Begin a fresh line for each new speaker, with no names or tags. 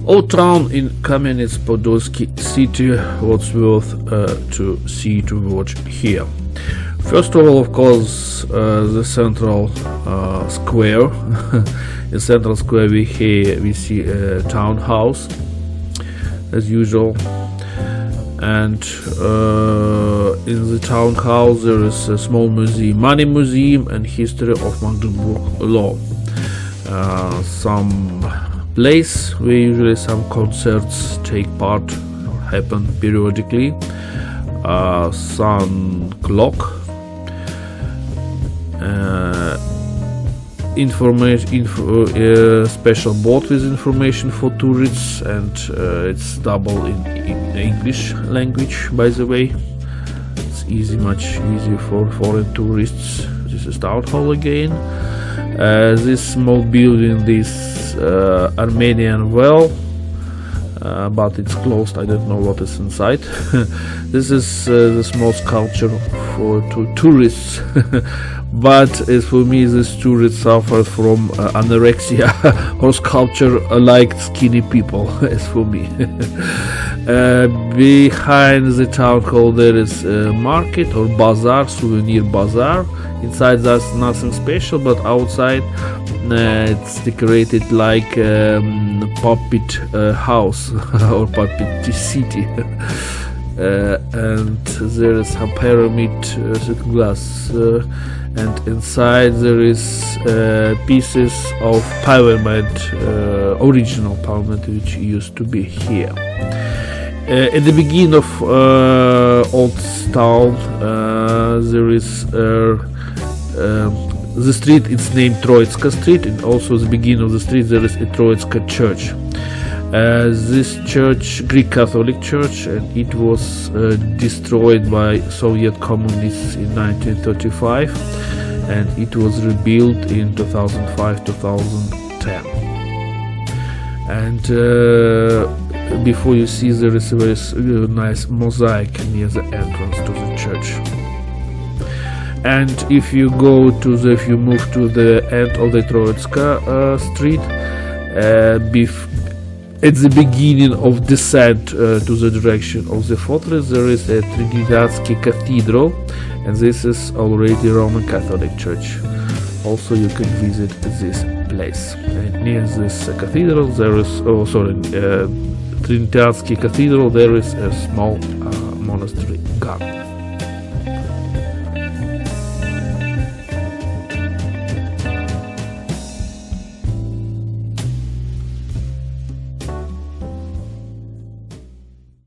Old town in Kamyanets-Podilsky city, what's worth to see, to watch here. First of all, of course, the central square. In central square we see a townhouse as usual, and in the townhouse there is a small museum, money museum and history of Magdeburg law. Some place where usually some concerts take part or happen periodically. Sun clock, special board with information for tourists, and it's double in English language, by the way. It's much easier for foreign tourists. This is town hall again. This small building, this Armenian well, but it's closed. I don't know what is inside. This is the small sculpture for tourists. But for me, this tourist suffers from anorexia or sculpture like skinny people, as for me. Behind the town hall there is a market or bazaar, Souvenir bazaar. Inside there's nothing special, but outside it's decorated like puppet house or puppet city. And there is some pyramid glass, and inside there is pieces of parliament, original parliament which used to be here. At the beginning of old town there is the street, it's named Troitska Street, and also at the beginning of the street there is a Troitska Church. This church, Greek Catholic Church, and it was destroyed by Soviet communists in 1935, and it was rebuilt in 2005-2010. And before you see, there is a very nice mosaic near the entrance to the church. And if you move to the end of the Troitska Street, at the beginning of descent to the direction of the fortress, there is a Trinitarian Cathedral, and this is already Roman Catholic Church. Also, you can visit this place. And near this cathedral, there is Trinitarian Cathedral, there is a small monastery garden.